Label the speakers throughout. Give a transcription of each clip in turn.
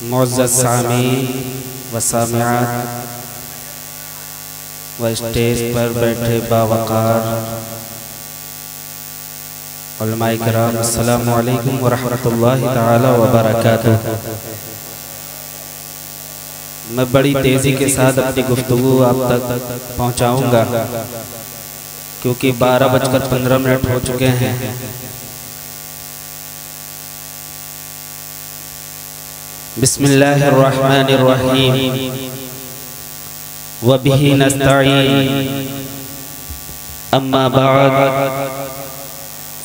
Speaker 1: मुअज़्ज़ज़ सामीन व सामिआत व स्टेज पर बैठे बावकार उलमाए किराम, अस्सलामु अलैकुम व रहमतुल्लाहि तआला व बरकातुहू। मैं बड़ी तेज़ी के साथ अपनी गुफ्तगू आप तक पहुँचाऊँगा क्योंकि 12:15 हो चुके हैं। बिस्मिल्लाहिर्रहमानिर्रहीम व बिही नस्तईन अम्मा बाद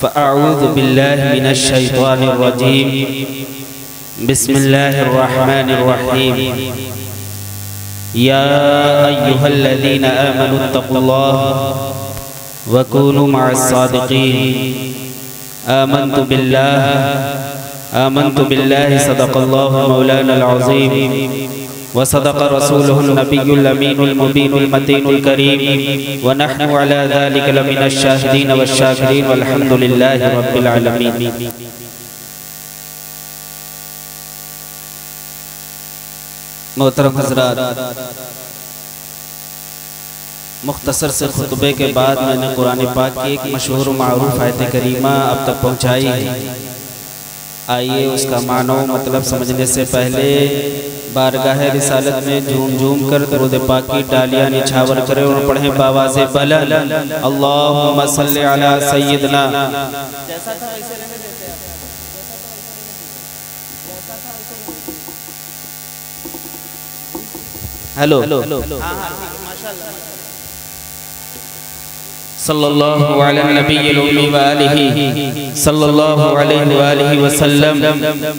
Speaker 1: फ़अऊज़ु बिल्लाहि मिनश शैतानिर रजीम। बिस्मिल्लाहिर्रहमानिर्रहीम या अय्युहल्लज़ीना आमनुत्तक़ुल्लाह व कूनू मअस सादिक़ीन। आमन्तु बिल्लाहि सदक़ल्लाहु मौलाना अज़ीम व सदक़ रसूलुहुन नबियुल अमीनुल मुबीनुल मतीनुल करीम व नहनु अला ज़ालिका लमिनश शाहिदीन वश्शाकिरीन वल्हम्दुलिल्लाहि रब्बिल आलमीन। मोहतरम हज़रात, मुख्तसर से खुतबे के बाद मैंने कुरान पाक की एक मशहूर मारूफ आयत करीमा अब तक पहुँचाई है। आइए उसका मानो मतलब समझने से पहले बारगाह रिसालत में झूम झूम कर दुरूद पाक की डालियाँ निछावर करें और पढ़ें बावाज़े बुलंद, अल्लाहुम्मा सल्लि अला सय्यिदना। हेलो, सल्लल्लाहु अला नबिय्यिल उम्मी व आलिही सल्लल्लाहु अलैहि व आलिहि वसल्लम।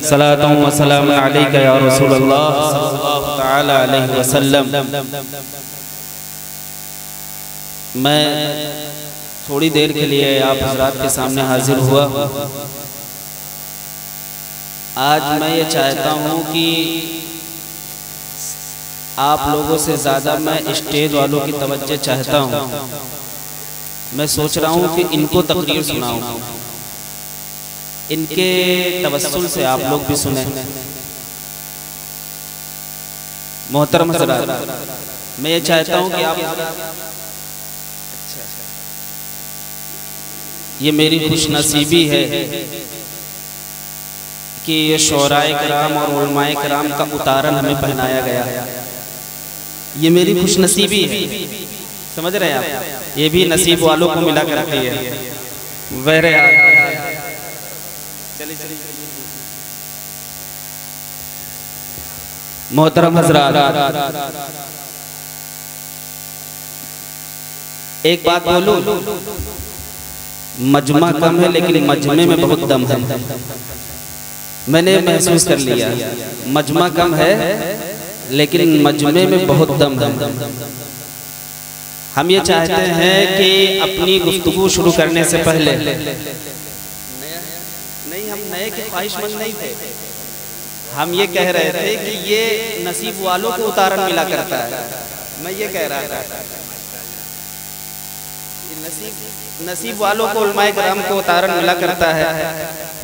Speaker 1: सलातुन व सलामुन अलैका या रसूलल्लाह सल्लल्लाहु तआला अलैहि वसल्लम। मैं थोड़ी देर के लिए आप हज़रात के सामने हाजिर हुआ। आज मैं ये चाहता हूँ कि आप लोगों से ज़्यादा मैं स्टेज वालों की तवज्जो चाहता हूँ। मैं सोच रहा हूँ कि इनको तकरीर सुनाऊं, इनके तवस्सुल से आप लोग भी सुने। मोहतरम हज़रात, मैं ये चाहता हूँ कि आप, ये मेरी खुशनसीबी है कि ये शोराए कराम और उलमाए कराम का उतारन हमें पहनाया गया। ये मेरी खुशनसीबी है, समझ रहे हैं आप? ये भी नसीब वालों को मिला करती है। वहरे मोहतरम हज़रात, एक बात बोलूं, मजमा कम है लेकिन मजमे में बहुत दम है। मैंने महसूस कर लिया, मजमा कम है लेकिन मजमे में बहुत दम है। हम ये चाहते हैं कि अपनी गुफ्तगू शुरू करने से पहले, नहीं हम नए के ख्वाहिशमंद नहीं थे, हम ये कह रहे थे कि ये नसीब वालों को उतारन मिला करता है। मैं ये कह रहा था नसीब वालों को उलमाए किराम को उतारन मिला करता है।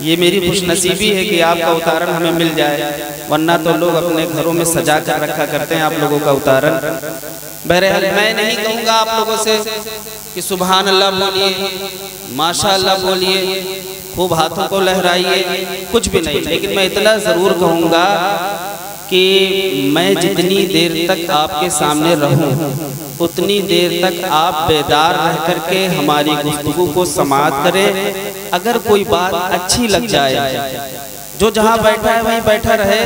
Speaker 1: ये मेरी खुशनसीबी है कि आपका उतारन हमें मिल जाए, वरना तो लोग अपने घरों में सजा कर रखा करते हैं आप लोगों का उतारन। बहरहाल मैं नहीं कहूँगा आप लोगों से कि सुभान अल्लाह बोलिए, माशाअल्लाह बोलिए, खूब हाथों को लहराइए, कुछ भी नहीं, लेकिन मैं इतना ज़रूर कहूँगा कि मैं जितनी देर तक आपके सामने रहूं उतनी देर तक आप बेदार रह करके हमारी गुफ्तगू को समाअत करें। अगर कोई बात अच्छी लग जाए, जो जहाँ बैठा है वहीं बैठा रहे,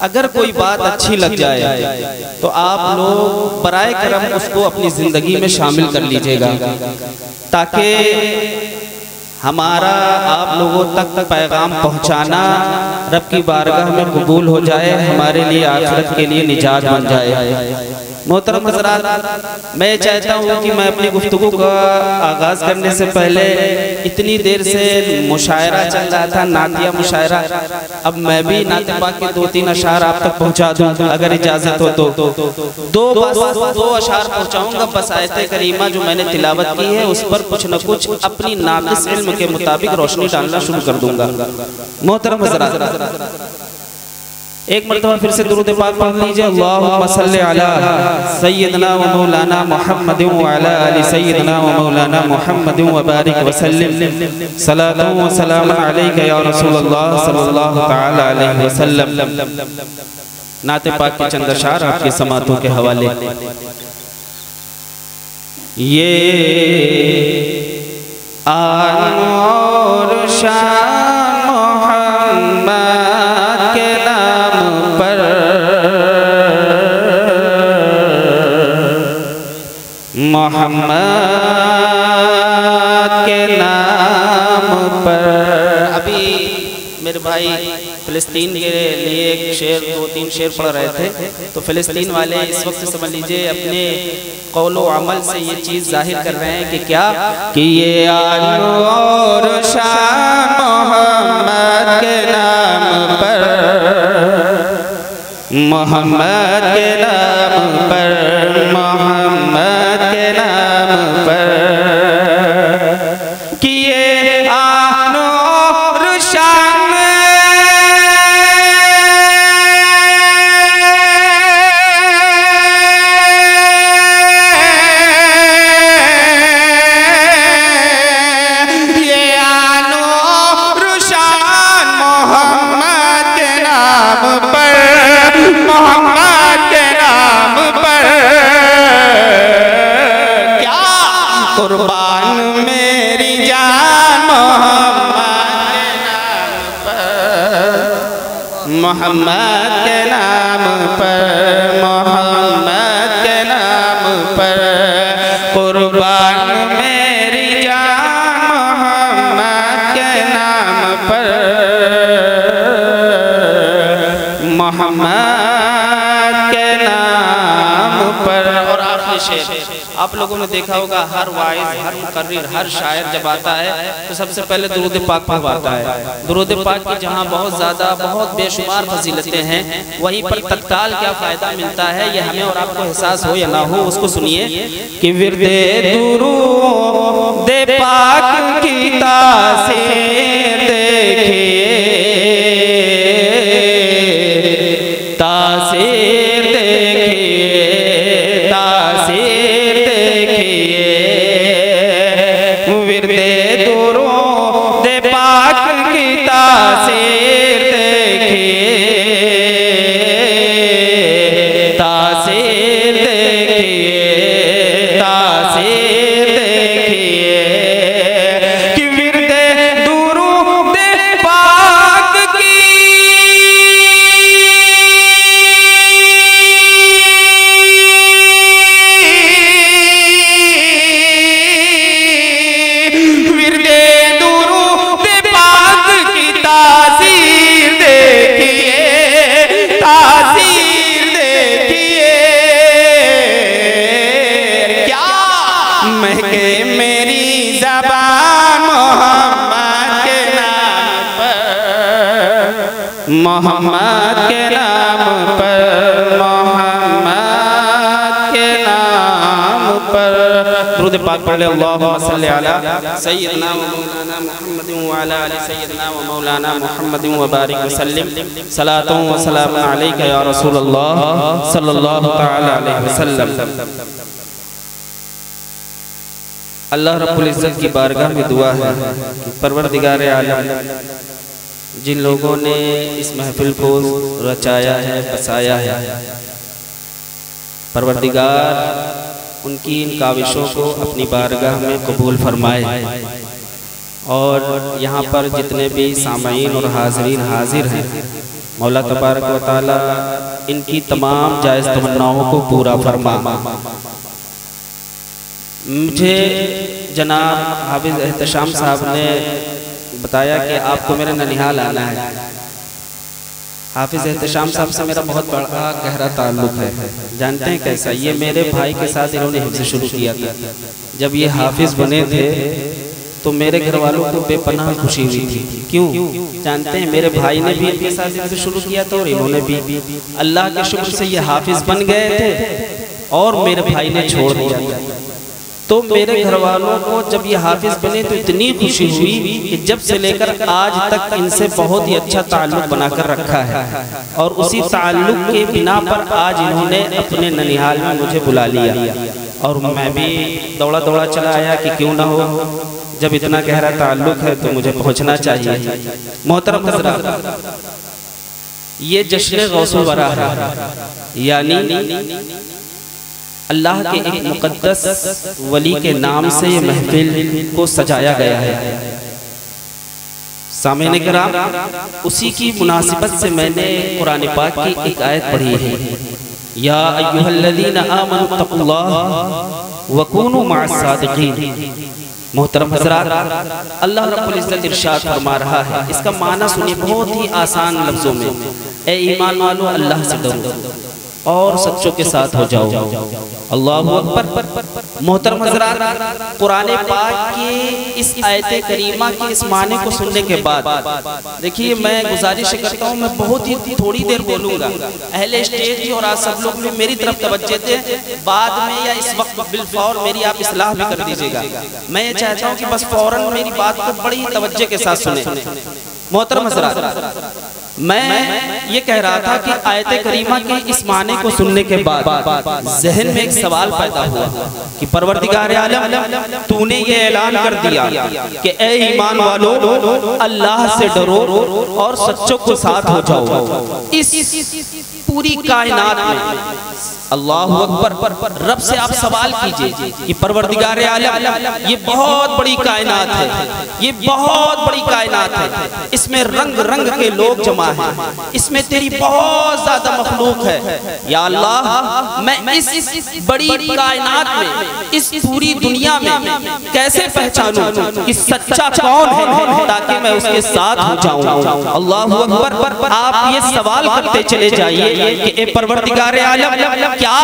Speaker 1: अगर कोई बात अच्छी लग जाए तो आप लोग बराए करम उसको अपनी ज़िंदगी में शामिल कर लीजिएगा, ताकि हमारा आप लोगों तक पैगाम पहुंचाना रब की बारगाह में कबूल हो जाए, हमारे लिए आखिरत के लिए निजात बन जाए। मोहतरम हज़रात, मैं चाहता हूँ कि मैं अपनी गुफ्तगू का आगाज़ करने से पहले, इतनी देर से मुशायरा चल रहा था, नातिया मुशायरा, अब मैं भी नाते पाक के 2-3 अशार आप तक पहुँचा दूँ अगर इजाज़त हो तो। दो अशार पहुँचाऊँगा बस। आयत करीमा जो मैंने तिलावत की है उस पर कुछ न कुछ अपनी नाक़िस इल्म के मुताबिक रोशनी डालना शुरू कर दूँगा। मोहतरम हज़रात, एक मरतबा फिर से दुरूद पाक पढ़ लीजिए। अल्लाहुम्मा सल्लि अला सय्यदना व मौलाना मुहम्मद व अला आलि सय्यदना व मौलाना मुहम्मद व बारिक व सल्लिम सलातु व सलाम अलैका या रसूलल्लाह सल्लल्लाहु तआला अलैहि वसल्लम। नाते पाक के चंद अशार आपके समातों के हवाले। ये आन और शान मोहम्मद के नाम पर, मोहम्मद के नाम पर। अभी मेरे भाई फ़िलिस्तीन के लिए एक शेर, 2-3 शेर पढ़ रहे थे, तो फ़िलिस्तीन वाले इस वक्त समझ लीजिए अपने कौलो अमल से ये चीज़ जाहिर कर रहे हैं कि क्या, कि ये आन और शान मोहम्मद के नाम पर, मोहम्मद के नाम पर, मोहम्मद के नाम पर, कि ये आन और शान कुर्बान मेरी जान मोहम्मद के नाम पर, मोहम्मद के नाम पर, कुर्बान मेरी जान मोहम्मद के नाम पर, मोहम्मद के नाम पर। और आखिरी शेर, आप लोगों ने देखा होगा हर वाइज, हर मुकर्रिर, हर शायर जब आता है तो सबसे पहले दुरूद पाक पढ़वाता है। दुरूद पाक की जहाँ बहुत ज़्यादा, बहुत बेशुमार फजीलतें हैं, वहीं पर तत्काल क्या फ़ायदा मिलता है ये हमें और आपको एहसास हो या ना हो, उसको सुनिए कि विरदे दुरूद पाक की तासीर देखिए, तासीर देखिए, तासीर विरदे दुरूद पाक की तासीर देखिए, तासीर देखिए, तासीर देखिए, कि विरदे दुरूद पाक की महके मेरी ज़बान मोहम्मद के नाम पर, मोहम्मद के नाम पर, मोहम्मद के नाम पर। दुरूद पाक पढ़ ले। अल्लाहुम्मा सल्लि अला सय्यदना व मौलाना मुहम्मद व अला आलि सय्यदना व मौलाना मुहम्मद व बारिक व सल्लिम सलातु व सलाम अलैका या रसूलल्लाह सल्लल्लाहु तआला अलैहि वसल्लम। अल्लाह रब्बुल इज़्ज़त की बारगाह में दुआ है कि परवरदिगार आलम जिन लोगों ने इस महफिल को रचाया है, बसाया है, परवरदिगार उनकी इन काविशों को अपनी बारगाह में कबूल फरमाए, और यहाँ पर जितने भी सामईन और हाज़रीन हाजिर हैं, मौला तबारक व तआला इनकी तमाम जायज़ तमन्नाओं को पूरा फरमा। मुझे जनाब हाफिज़ एहतशाम साहब ने बताया कि आपको मेरे ननिहाल आना है। हाफिज़ एहतशाम साहब से मेरा बहुत बड़ा गहरा ताल्लुक़ है। जानते हैं कैसा? ये मेरे भाई के साथ इन्होंने हिफ्ज़ शुरू किया था। जब ये हाफिज़ बने थे तो मेरे घर वालों को बेपनाह खुशी हुई थी। क्यों? जानते हैं, मेरे भाई ने भी इनके साथ हिफ्ज़ शुरू किया था और इन्होंने भी। अल्लाह के शुक्र से ये हाफिज़ बन गए थे और मेरे भाई ने छोड़ दिया। तो मेरे घर वालों को जब ये हाफिज बने तो इतनी खुशी हुई कि जब से लेकर आज तक इनसे बहुत ही अच्छा ताल्लुक बनाकर रखा है, और उसी ताल्लुक के बिना पर आज इन्होंने अपने ननिहाल में मुझे बुला लिया, और मैं भी दौड़ा दौड़ा चला आया कि क्यों ना हो, जब इतना गहरा ताल्लुक है तो मुझे पहुंचना चाहिए। मोहतरम हज़रात, ये जश्न गौसुल वरा है, यानी अल्लाह के एक मुक़द्दस वली के नाम से ये महफिल को सजाया गया है। सामईन किराम, उसी की मुनासिबत से मैंने कुरान पाक की एक आयत पढ़ी है, या अय्युहल्लज़ीना आमनु तक़ुल्लाह व कूनू मअस सादिक़ीन। मोहतरम हज़रात, अल्लाह रब्बुल इज़्ज़त इरशाद फरमा रहा है, इसका माना सुनिए बहुत ही आसान लफ्ज़ों में, ए ईमान वालो अल्लाह से डरो और सच्चों के साथ हो जाओ। अल्लाहु अकबर। मोहतरम हज़रात, कुरान पाक के इस आयत करीमा के इस माने को सुनने के बाद देखिए, मैं गुजारिश करता हूँ, मैं बहुत ही थोड़ी देर बोलूँगा। अहले स्टेज की और आप सब लोग भी मेरी तरफ तवज्जो दें, बाद में या इस वक्त बिलफौर मेरी आप इस्लाह भी कर दीजिएगा। मैं ये चाहता हूँ कि बस फौरन मेरी बात को बड़ी तवज्जो के साथ सुने। मोहतरम हज़रात, मैं ये कह रहा था कि आयत करीमा के इस माने को सुनने के बाद ज़हन में एक सवाल पैदा हुआ कि परवरदिगार आलम, तूने ये ऐलान कर दिया कि ए ईमान वालों अल्लाह से डरो और सच्चों को साथ हो जाओ। इस पूरी कायनात में अल्लाहु अकबर, रब से आप सवाल कीजिए कि परवरदिगार आलम, ये बहुत बड़ी कायनात है, ये बहुत बड़ी कायनात है, इसमें रंग रंग के लोग जमा हैं, इसमें तेरी बहुत ज्यादा मखलूक है। या अल्लाह, मैं इस बड़ी कायनात में, इस पूरी दुनिया में कैसे पहचानूं कि सच्चा कौन है ताकि मैं उसके साथ हो जाऊं। अल्लाहु अकबर। आप ये सवाल करते चले जाइए कि ए परवरदिगार आलम, क्या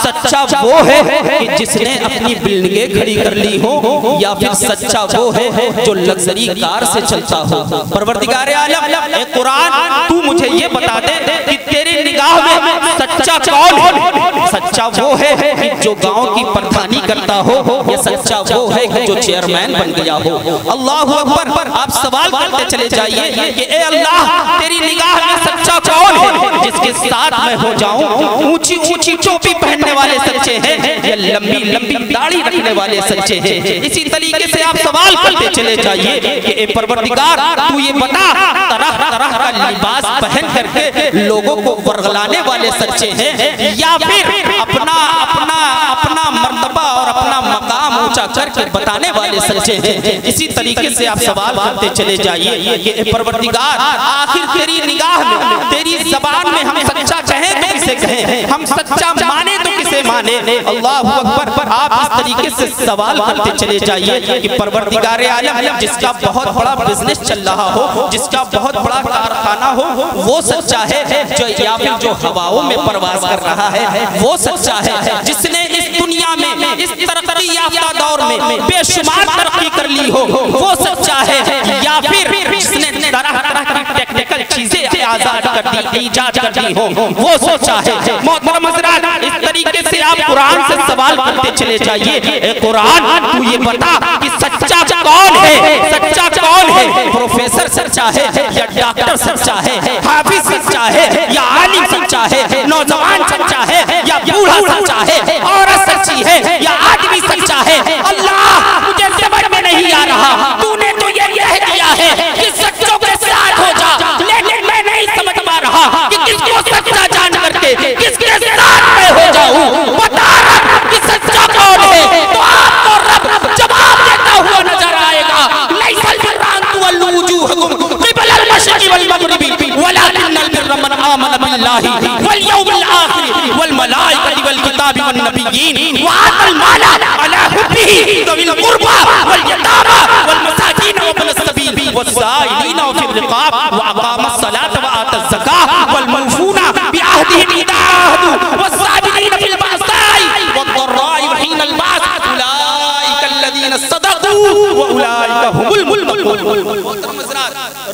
Speaker 1: सच्चा वो है कि जिसने अपनी बिल्डिंगें खड़ी कर ली हो, या फिर सच्चा वो है जो लग्जरी कार से चलता हो। परवरदिगार आलम, ए कुरान, तू मुझे ये बता दे कि तेरी निगाह में सच्चा कौन है? सच्चा वो है कि जो गांव की प्रधानी करता हो, या सच्चा वो है कि जो चेयरमैन बन गया हो? अल्लाहु अकबर। आप सवाल करते चले जाइए कि ए अल्लाह, तेरी निगाह में सच्चा कौन है जिसके साथ मैं हो जाऊं? ऊंची ऊंची टोपी पहनने वाले सच्चे हैं या लंबी लंबी दाढ़ी रखने वाले सच्चे हैं? इसी तरीके से आप सवाल करते चले जाइए कि ए परवरदिगार, तू ये बता, तरह तरह का लिबास पहन करके लोगों को वर्गलाने वाले सच्चे हैं, या फिर अपना अपना अपना मर्तबा और अपना मकाम ऊंचा करके बताने वाले सच्चे हैं? इसी तरीके से आप सवाल करते चले जाइए कि ए परवरदिगार, आखिर तेरी निगाह में, तेरी ज़बान में हम सच्चा कहें तो किसे कहें, हम सच्चा माने तो किसे माने? अल्लाहु अकबर। आप इस तरीके से सवाल करते चले जाइए कि परवरदिगार आलम, जिसका बहुत बड़ा बिजनेस चल रहा हो, जिसका बहुत बड़ा कारखाना हो, वो सच्चा है जो, या फिर जो हवाओं में परवाज कर रहा है वो सच्चा है? जिसने इस दुनिया में, इस तरक्की याफ्ता दौर में बेशुमार तरक्की कर ली हो, वो सच्चा है? या फिर जिसने तरह तरह की टेक्निकल चीजें आजाद कर दी, ईजाद कर दी हो, वो सच्चा है? मोहतरम हज़रात, इस तरीके से आप कुरान से सवाल करते चले जाइए, ए कुरान, तू ये बता कि सच्चा कौन है? सच्चा कौन है? प्रोफेसर सच्चा है या डॉक्टर सच्चा है? हाफिज सच्चा है या आलिम सच्चा है? नौजवान सच्चा है या बूढ़ा सच्चा है? औरत सच्ची है या आदमी सच्चा है? अल्लाह, मुझे समझ में नहीं आ रहा। तूने तो ये कह दिया है कि सच्चों के साथ हो जा, लेकिन मैं नहीं समझ पा रहा कि किसको सच्चा जान करके किसके साथ मैं हो जाऊं। बता रब कि सच्चा कौन है, तो आपको रब जवाब देता हुआ नजर आएगा। लैसल बिर्रान तुवल्लू वुजूहकुम क़िबलल मशरिक़ि वल मग़रिबि वलाकिन्नल बिर्रा मन आमन बिल्लाहि वल यौमिल आखिर वल मलाइकति वल किताबि वन नबिय्यीन व आतल माला अला हुब्बिही ज़विल क़ुर्बा वल यतामा वल मसाकीन व इब्नस सबील वस्साइलीन फिर रिक़ाब व अक़ामस सलात व आतज़ ज़कात वल मौफ़ूना बिअहदिहिम इज़ा अहदू वस्साबिरीन फिल बअसाई वद्दर्राई व हीनल बास उलाइका अल्लज़ीना सदक़ू व उलाइका हुमुल मुत्तक़ून।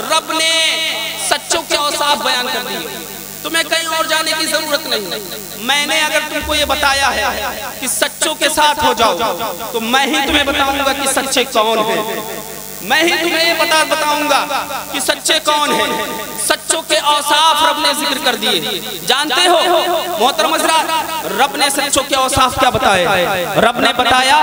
Speaker 1: रब ने सच्चों के औसाफ बयान कर दिए। तुम्हें कहीं और जाने की जरूरत नहीं। मैंने अगर तुमको ये बताया है कि सच्चों के साथ हो जाओ, तो मैं ही तुम्हें बताऊंगा कि सच्चे कौन हैं। मैं ही तुम्हें ये बताऊंगा कि सच्चे कौन हैं। सच्चों के औसाफ रब ने जिक्र कर दिए। जानते हो मोहतरम हज़रात, रब ने सच्चों के औसाफ क्या बताए? रब ने बताया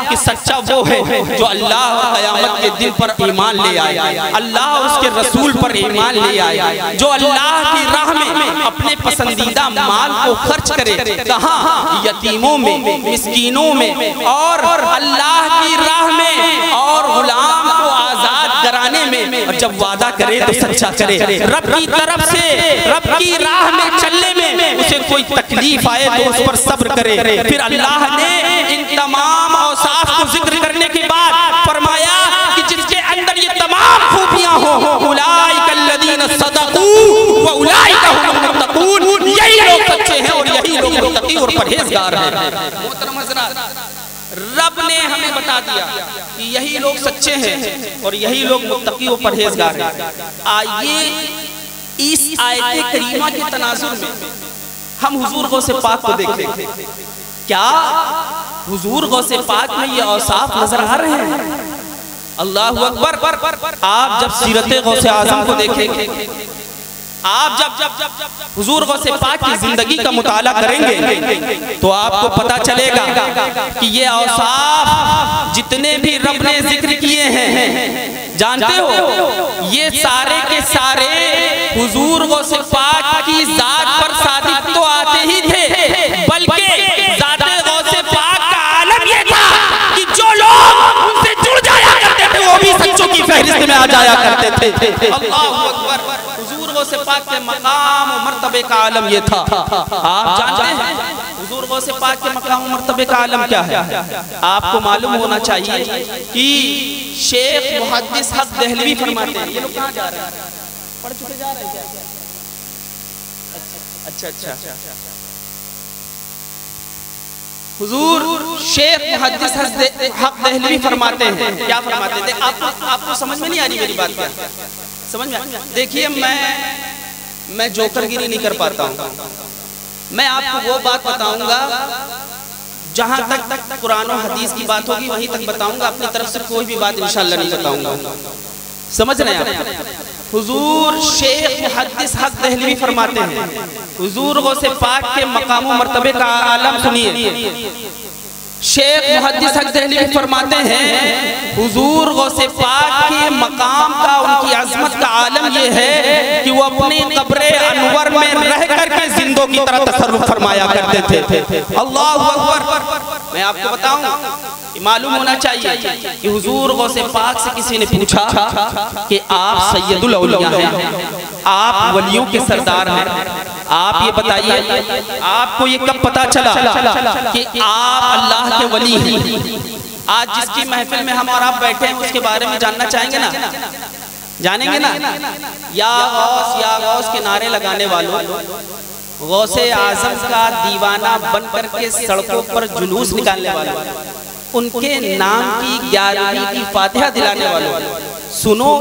Speaker 1: कि सच्चा वो है जो अल्लाह और क़यामत के दिन पर ईमान ले आए, अल्लाह और उसके रसूल पर ईमान ले आए, जो अल्लाह की राह में अपने पसंदीदा माल को खर्च करे। कहाँ? यतीमों में, मिस्कीनों में, और अल्लाह की राह में, और गुलाम को आजाद कराने में। और जब वादा करे तो सच्चा करे। रब की तरफ से, रब की राह में चलने में उसे कोई तकलीफ आए तो उस पर सब्र करे। फिर अल्लाह ने इन तमाम औसाफ को जिक्र करने के बाद फरमाया कि जिसके अंदर ये तमाम खूबियां हो, उलाइकल्लज़ीना सदक़ू व उलाइका हुमुल मुत्तक़ून, यही लोग सच्चे हैं और यही लोग मुत्तकी और परहेजगार हैं। मोहतरम हज़रात, रब ने हमें बता दिया कि यही लोग सच्चे हैं और यही लोग मुत्तकी और परहेजगार हैं। आइए इस आयत करीमा के तनाजुर में हम हुजूर गौसे पाक को देखें। क्या हुजूर गौसे पाक में ये औसाफ नजर आ रहे हैं? अल्लाहु अकबर। आप जब सीरत गौसे आजम को देखेंगे, आप जब हुजूर गौसे पाक की जिंदगी का मुताला करेंगे तो आपको पता चलेगा कि ये औसाफ जितने भी रब ने जिक्र किए हैं, जानते हो ये सारे के सारे हुजूर गौसे पाक की जात पर सादिक तो आते ही थे, बल्कि जाते गौसे पाक का आलम ये था कि जो लोग उनसे जुड़ जाया करते थे वो भी सच्चों की फहरिस्त में आ जाया करते थे। अल्लाहु अकबर। हुजूर गौसे पाक के मकाम और मर्तबे का आलम ये था। आप जानते हैं हुजूर गौसे पाक के मकाम और मर्तबे का आलम क्या है? आपको मालूम होना चाहिए कि शेख मुहद्दिस हक दहलवी फरमाते हैं। ये लोग कहाँ जा रहे हैं? पढ़ चुके जा रहे हैं क्या? अच्छा। हुजूर शेख मुहद्दिस हक दहलवी फरमाते हैं। क्या फरमाते थे? आपको समझ में नहीं आ रही मेरी बात? क्या समझ में? देखिए, मैं जोकरगिरी नहीं कर पाता हूँ। मैं आपको वो बात बताऊंगा जहां तक कुरान और हदीस की बात होगी वहीं तक बताऊंगा। अपनी तरफ से कोई भी बात इंशाअल्लाह नहीं बताऊंगा। समझ रहे हैं आप? हुजूर शेख मुहद्दिस हक दहलवी फरमाते हैं, हुजूर गौसे पाक के मकाम और मर्तबे का आलम सुनिए। शेख मुहद्दिस हक दहलवी फरमाते हैं हुजूर गौसे पाक के मकाम का, उनकी अजमत का आलम ये है कि वो अपने कब्रे अनवर में रह करके जिंदों की तरह तसर्रुफ फरमाया करते थे। अल्लाहु अकबर। मैं आपको बताऊं, मालूम होना चाहिए कि हुजूर गौसे पाक से किसी ने पूछा कि आप सैयदुल औलिया हैं, आप वलियों के सरदार हैं, आप ये बताइए आपको ये कब पता चला कि आप अल्लाह के वली हैं? आज जिसकी महफिल में हम और आप बैठे हैं उसके बारे में जानना चाहेंगे ना? जानेंगे ना? या गौस के नारे लगाने वालों, गौसे आजम का दीवाना बन करके सड़कों पर जुलूस निकालने वालों, उनके नाम की 11वीं की फातिहा दिलाने वालों, सुनो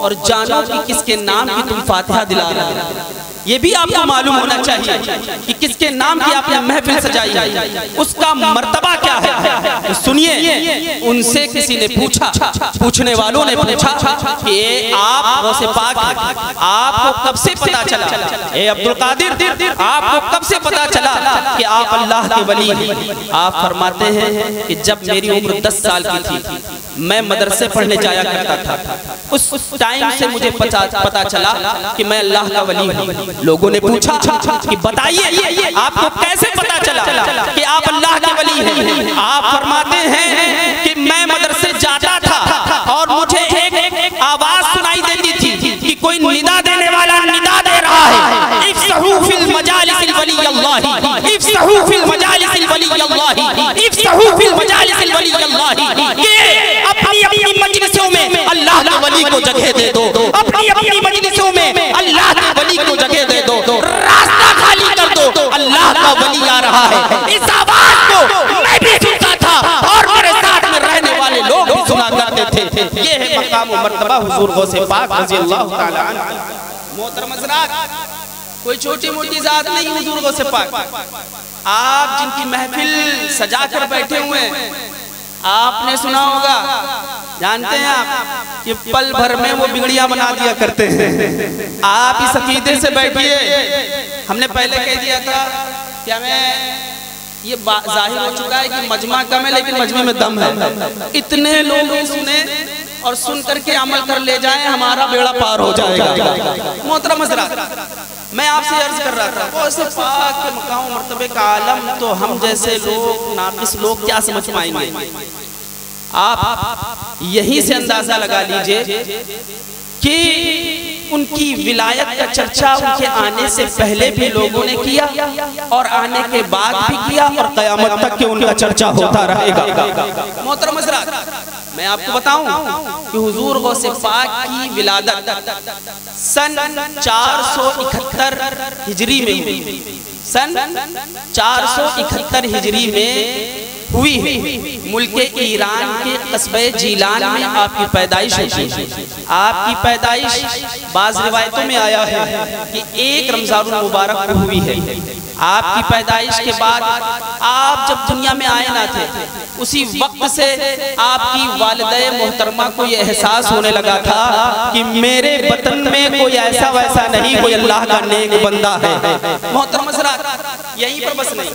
Speaker 1: और जानो कि किसके नाम की तुम फातिहा दिला रहे हो। ये भी आपको मालूम होना चाहिए कि किसके नाम की आपने महफिल सजाई है, उसका मर्तबा क्या है। तो सुनिए, उनसे किसी ने पूछा, पूछने वालों ने पूछा कि आप गौसे पाक हैं, आपको कब से पता चला? ए अब्दुल कादिर, आपको कब से पता चला कि आप अल्लाह के वली हैं? आप फरमाते हैं कि जब मेरी उम्र 10 साल की थी, मैं मदरसे पढ़ने जाया करता था, उस टाइम से मुझे पता चला कि मैं अल्लाह का वली हूँ। लोगों ने पूछा कि बताइए आपको कैसे पता चला कि आप अल्लाह के वली हैं? आप फरमाते हैं कि मैं मदरसे जाता था और मुझे एक आवाज सुनाई देती थी कि कोई निदा देने वाला निदा दे रहा है, इफ्सहू फिल मजालिसिल वली अल्लाह, इफ्सहू फिल मजालिसिल वली अल्लाह, इफ्सहू फिल मजालिसिल वली अल्लाह। ये अपनी मजलिसों में अल्लाह के वली को जगह दे दो, अपनी मजलिसों में अल्लाह के वली को जगह दे दो, रास्ता खाली कर दो, अल्लाह का वली आ रहा है। इस आवाज को मैं भी सुनता था और मेरे साथ में रहने वाले लोग भी सुना करते थे। ये है मकाम व मर्तबा हुजूर गौसे पाक रज़ियल्लाहु ताला अन्हु। मोहतरम हज़रात, कोई छोटी मोटी जात नहीं, हुजूर गौसे पाक। आप जिनकी महफिल सजा कर बैठे हुए हैं, आपने सुना होगा, जानते हैं आप कि पल भर में वो बिगड़िया बना दिया करते हैं। आप इस अकीदे से बैठिए। हमने पहले कह दिया था कि हमें ये जाहिर हो चुका है कि मजमा कम है लेकिन मजमे में दम है। इतने लोग सुने और सुन करके अमल कर ले जाएं, हमारा बेड़ा पार हो जाएगा। मोहतरम हज़रात, मैं आपसे अर्ज कर रहा था, गौसे पाक के मकाम मर्तबे का आलम तो हम जैसे लोग, नाकिस लोग क्या समझ पाएंगे। आप यहीं से अंदाजा लगा लीजिए कि उनकी विलायत का चर्चा उनके आने से पहले भी लोगों ने किया और आने के बाद भी किया और क़यामत तक के उनका चर्चा होता रहेगा। मोहतरम हज़रात, मैं आपको बताऊं कि हुजूर गौसे पाक की विलादत सन 471 हिजरी में हुई। सन 471 हिजरी में हुई है। मुल्के ईरान के कस्बे जीलान में आपकी पैदाइश हुई है। आपकी पैदाइश बाज़ रिवायतों में आया है कि 1 रमज़ानुल मुबारक को हुई है। आपकी पैदाइश के बाद आप जब दुनिया में आए ना थे, उसी वक्त से आपकी वालिदा मोहतरमा को यह एहसास होने लगा था कि मेरे वतन में कोई ऐसा वैसा नहीं, कोई अल्लाह का नेक बंदा है। मोहतरम हज़रात, यहीं पर बस नहीं,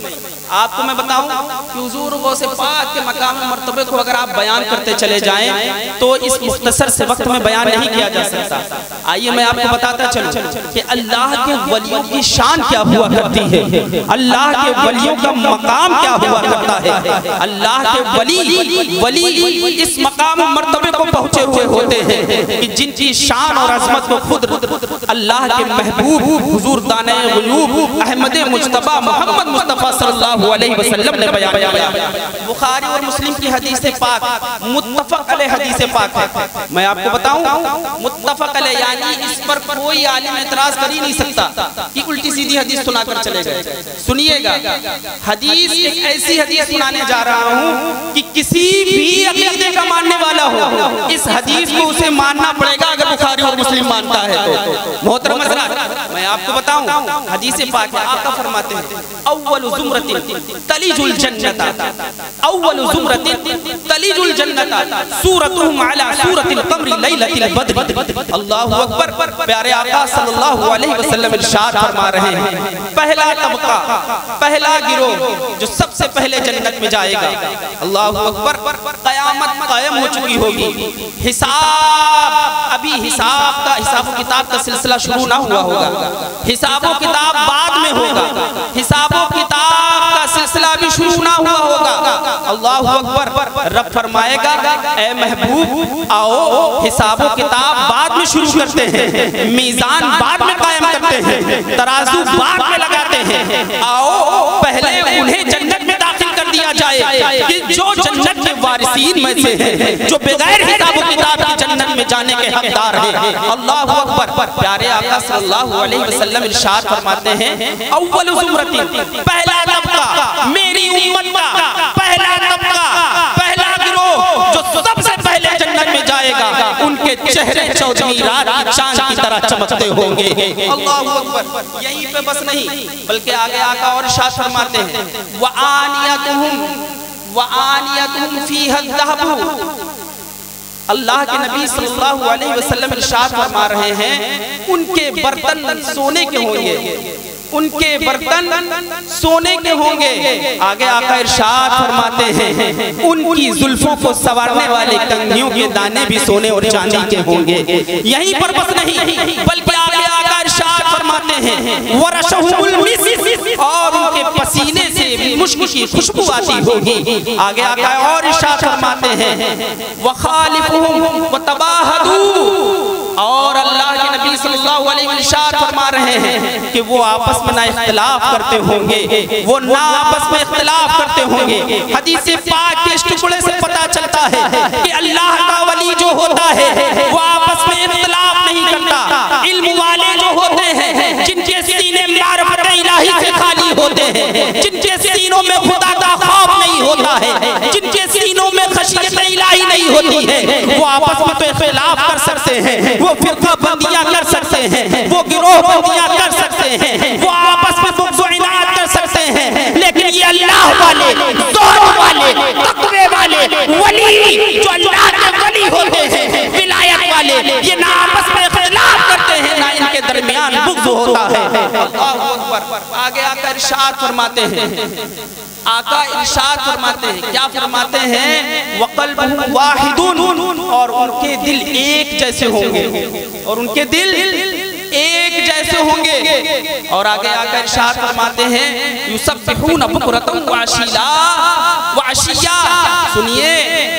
Speaker 1: आपको मैं बताऊं कि हुजूर गौसे पाक के मकाम मर्तबे को अगर आप बयान करते चले जाएं तो इस मुख्तसर से वक्त में बयान नहीं किया जा सकता। आइए मैं आपको बताता चलूं कि अल्लाह के वलियों की शान क्या हुआ करती है, अल्लाह के वलियों का मकाम क्या हुआ करता है। अल्लाह के वली इस मकाम मर्तबे को पहुंचे हुए होते हैं कि जिनकी शान और अज़मत को खुद अल्लाह के महबूब हुजूर दाने ग़ुयूब अहमद मुज्तबा मोहम्मद मुस्तफ़ा सल्लल्लाहु अलैहि वसल्लम ने बयान किया। बुखारी और मुस्लिम की हदीस पाक मुत्तफ़क़ अलैह हदीस पाक है। मैं आपको बताऊं, मुत्तफ़क़ अलैह यानी इस पर कोई आलिम एतराज कर ही नहीं सकता कि उल्टी सीधी हदीस सुनाकर चले गए। सुनिएगा, हदीस एक ऐसी हदीस सुनाने जा रहा हूं कि किसी भी अकीदे का मानने वाला हो, इस हदीस को उसे मानना पड़ेगा अगर बुखारी और मुस्लिम मानता है तो। मोहतरम हज़रात, मैं आपको बताऊं, हदीस पाक है, आका फरमाते हैं अव्वलु ज़ुमरतिन तलिजुल जन्नत, अव्वलु ज़ुमरतिन तलिजुल जन्नत सूरतुहुम अला सूरतिल क़मरि लैलतिल बद्र। अल्लाहु अकबर। प्यारे आका सल्लल्लाहु अलैहि वसल्लम इरशाद फरमा रहे हैं, पहला तबका, पहला गिरोह जो सबसे पहले जन्नत में जाएगा, अल्लाहु अकबर, क़यामत कायम हो चुकी होगी, हिसाब अभी हिसाब किताब का सिलसिला शुरू ना हुआ होगा, हिसाबो किताब बाद में होगा, हिसाबो किताब का सिलसिला भी शुरू ना हुआ होगा। अल्लाहु अकबर। रब फरमाएगा, ए महबूब आओ, हिसाबो किताब बाद में शुरू करते हैं, मीज़ान बाद में कायम करते हैं, तराजू बाद में लगाते हैं, आओ पहले उन्हें जन्नत में दाखिल कर दिया जाए कि जो जन्नत के वारिसीन में से हैं, जो बगैर हिसाबो किताब की जन्नत में जाने के हकदार हैं। अल्लाहु अकबर। प्यारे आका सल्लल्लाहु अलैहि वसल्लम इरशाद फरमाते हैं, अव्वलु ज़ुमरतिन, पहला तबका, मेरी उम्मत का पहला तबका, पहला गिरोह जो सबसे पहले जन्नत में जाएगा, उनके चेहरे चौदहवीं रात की चांद की तरह चमकते होंगे। अल्लाहु अकबर। यहीं पे बस नहीं, बल्कि आगे आका और इरशाद फरमाते हैं, व आनियतुहुम फीहा ज़हब। अल्लाह के नबी सल्लल्लाहु अलैहि वसल्लम इरशाद फरमा रहे हैं, उनके बर्तन सोने के होंगे, उनके बर्तन सोने के होंगे। आगे आका इरशाद फरमाते हैं, उनकी जुल्फों को संवारने वाले कंघियों के दाने भी सोने और चांदी के होंगे। यहीं पर बस नहीं, बल्कि आगे आका इरशाद फरमाते हैं, वरशहुमुल मिस्क, और उनके पसीने से मुश्क की खुशबू आती होगी। आगे आका और इरशाद फरमाते हैं, वखालिफुहुम वतबाहदू, और अल्लाह के नबी सल्लल्लाहु अलैहि वसल्लम इरशाद फरमा रहे हैं कि वो आपस में ना इख्तिलाफ करते होंगे, वो ना आपस में इख्तिलाफ करते होंगे। हदीस पाक के इस टुकड़े से पता चलता है कि अल्लाह का वली जो होता है वो आपस में इख्तिलाफ नहीं करता। इल्म वाले जो होते हैं, जिनके सीने मारिफत इलाही से खाली होते हैं, जिनके सीनों में खुदा का खौफ नहीं होता है, जिनके सीनों में खशियत इलाही नहीं होती है, वो आपस में तो इख्तिलाफ कर सकते हैं, वो फिरका बंदियां कर सकते हैं, वो गिरोह बंदियां कर सकते हैं,
Speaker 2: ज़ोर वाले, तक़वे वाले वली जो अल्लाह के वली होते हैं, विलायत वाले, ये ना आपस में इख्तिलाफ करते हैं ना इनके दरमियान बुग़्ज़ होता है। अल्लाहु अकबर। आगे आकर इरशाद फरमाते हैं, आका इरशाद फरमाते हैं, क्या फरमाते हैं? वक़ल्बुहु वाहिदुन, और उनके दिल एक जैसे होंगे, और उनके दिल एक जैसे होंगे। और आगे आकर इरशाद फरमाते हैं युसब्बिहून बुक्रतन व अशीला व अशिया। सुनिए,